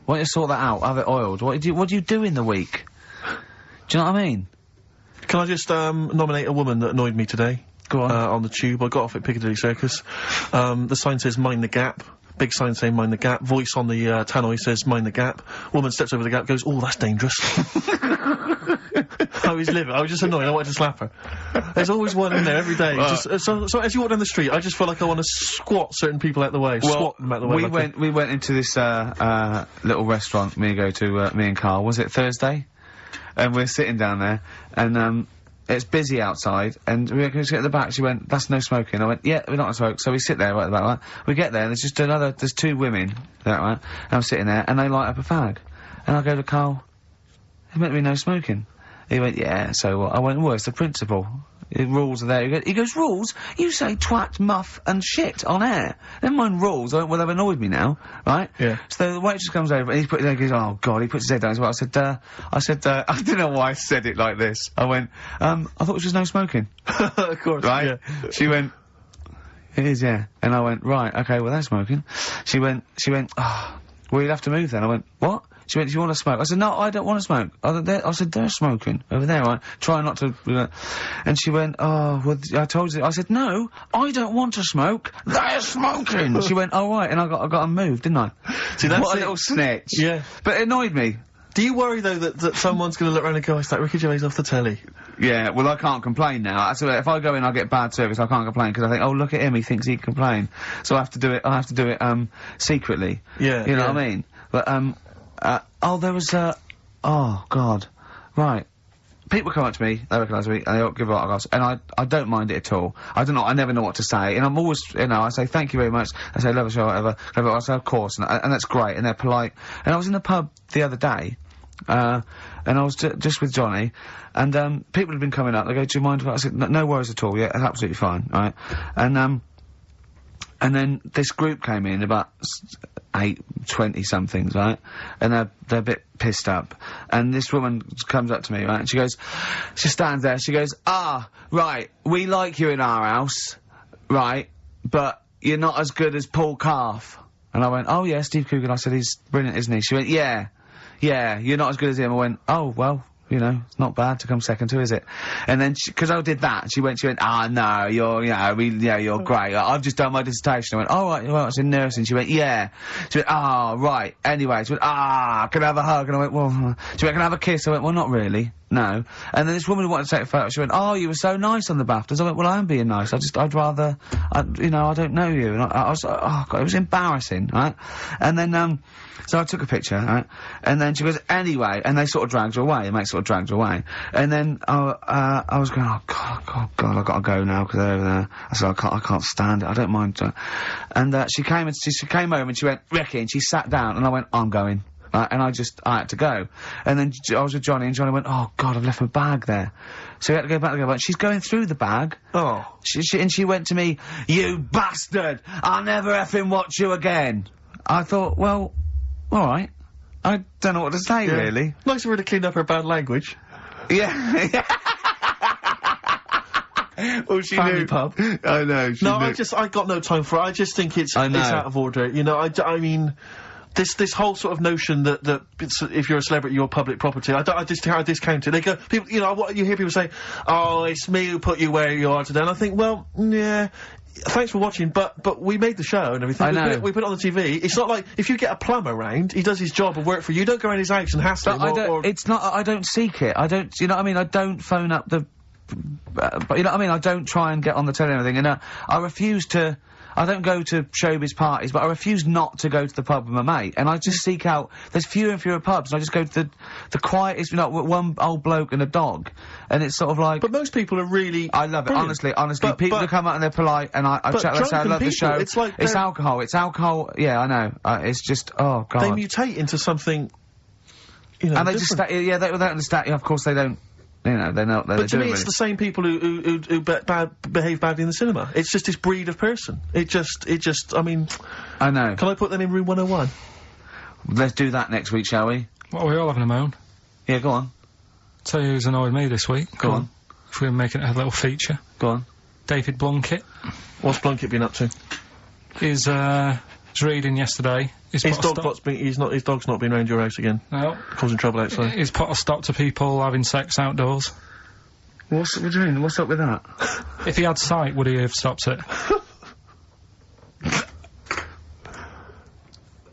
Why don't you sort that out? Have it oiled. What do you do in the week? Do you know what I mean? Can I just nominate a woman that annoyed me today? Go on. On the tube. I got off at Piccadilly Circus. The sign says mind the gap. Big sign saying mind the gap. Voice on the tannoy says mind the gap. Woman steps over the gap, goes, oh, that's dangerous. I was livid. I was just annoyed. I wanted to slap her. There's always one in there every day. So as you walk down the street, I just feel like I want to squat certain people out the way. Well, squat them out the way. We went into this little restaurant me and Karl. Was it Thursday? And we're sitting down there, and it's busy outside, and we were going to get at the back. She went, that's no smoking. I went, yeah, we're not going to smoke. So we sit there right at the back, right? We get there, and there's just there's two women, right? And I'm sitting there, and they light up a fag. And I go to Karl, there's meant to be no smoking. He went, yeah, so what? I went, well, it's the principle. The rules are there. He goes, rules? You say twat, muff, and shit on air. Never mind rules. I went, well, they've annoyed me now, right? Yeah. So the waitress comes over, and he goes, oh, God, he puts his head down as well. I said, I don't know why I said it like this. I went, I thought it was just no smoking. Of course. Right? Yeah. She went, it is, yeah. And I went, right, okay, well, that's smoking. She went, oh, well, you'll have to move then. I went, what? She went, do you want to smoke? I said, no, I don't want to smoke. I said, they're smoking. Over there, right? Try not to... And she went, oh, well, I told you... I said, no, I don't want to smoke. They're smoking! She went, oh, right, and I got them moved, didn't I? See, that's what a little snitch. Yeah. But it annoyed me. Do you worry, though, that someone's going to look around and go, it's that Ricky Gervais off the telly? Yeah, well, I can't complain now. So if I go in, I get bad service, I can't complain, because I think, oh, look at him, he thinks he can complain. So I have to do it, secretly. Yeah. You know what I mean? But, oh, there was, oh, God. Right. People come up to me, they recognise me, and they give autographs, and I don't mind it at all. I don't know, I never know what to say, and I'm always, you know, I say, thank you very much, I say, love the show, whatever, I say, of course, and that's great, and they're polite. And I was in the pub the other day, and I was just with Johnny, and people had been coming up. They go, "Do you mind if I said, no worries at all. Yeah, that's absolutely fine." Right, and then this group came in, about 20 somethings, right? And they're a bit pissed up. And this woman comes up to me, right? And she stands there, she goes, right, we like you in our house, right? But you're not as good as Paul Calf. And I went, oh yeah, Steve Coogan. I said, he's brilliant, isn't he? She went, yeah, you're not as good as him. I went, oh, well, you know, it's not bad to come second to, is it? And then, because I did that, she went, no, you're great. I've just done my dissertation. I went, oh, right, well, it's in nursing. She went, yeah. She went, right. Anyway, she went, can I have a hug? And I went, well, she went, can I have a kiss? I went, well, not really. No. And then this woman who wanted to take a photo, she went, oh, you were so nice on the BAFTAs. I went, well, I am being nice. I'd rather, I don't know you. And I was like, oh, God, it was embarrassing, right? And then, so I took a picture, right? And then she goes, anyway, and they sort of dragged her away, the mate sort of dragged her away. And then, I was going, oh, God, I've got to go now, because they're over there. I said, I can't stand it, I don't mind. And, she came over and she went, Ricky, and she sat down, and I went, I'm going. And I had to go. And then I was with Johnny, and Johnny went, oh, God, I've left my bag there. So we had to go back to and she's going through the bag. Oh. And she went to me, you bastard! I'll never effing watch you again! I thought, well, alright. I don't know what to say, really. Nice of her to clean up her bad language. Yeah. Well, she Family knew. pub. I know, she knew. I got no time for it. I just think it's out of order. You know, I mean, this whole sort of notion that if you're a celebrity, you're public property, I discount it. They go, people, you know, you hear people say, oh, it's me who put you where you are today, and I think, well, yeah, thanks for watching, but we made the show and everything. I know. We put it on the TV. It's not like, if you get a plumber round, he does his job and work for you, you don't go around his house and hassle him, it's not, I don't seek it. I don't, you know what I mean? I don't phone up the, but you know what I mean? I don't try and get on the telly and everything, and I refuse to, I don't go to showbiz parties, but I refuse not to go to the pub with my mate, and I just seek out, there's fewer and fewer pubs, and I just go to the quietest, you know, one old bloke and a dog, and it's sort of like... But most people are really... I love it, honestly, people who come out and they're polite, and I chat, they say, I love the show. It's alcohol, yeah, I know, it's just, oh, God. They mutate into something, you know, and they just, they don't understand, of course they don't. You know, they're not. But to me, it's the same people who behave badly in the cinema. It's just this breed of person. It just. I mean, I know. Can I put them in room 101? Let's do that next week, shall we? Well, we're all having a moan. Yeah, go on. Tell you who's annoyed me this week. Go on. If we're making it a little feature. Go on. David Blunkett. What's Blunkett been up to? He's reading yesterday. His dog's not been around your house again. No. Causing trouble outside. He's put a stop to people having sex outdoors. What do you mean? What's up with that? If he had sight, would he have stopped it?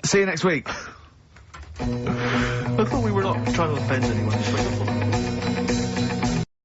See you next week. I thought we were not trying to offend anyone.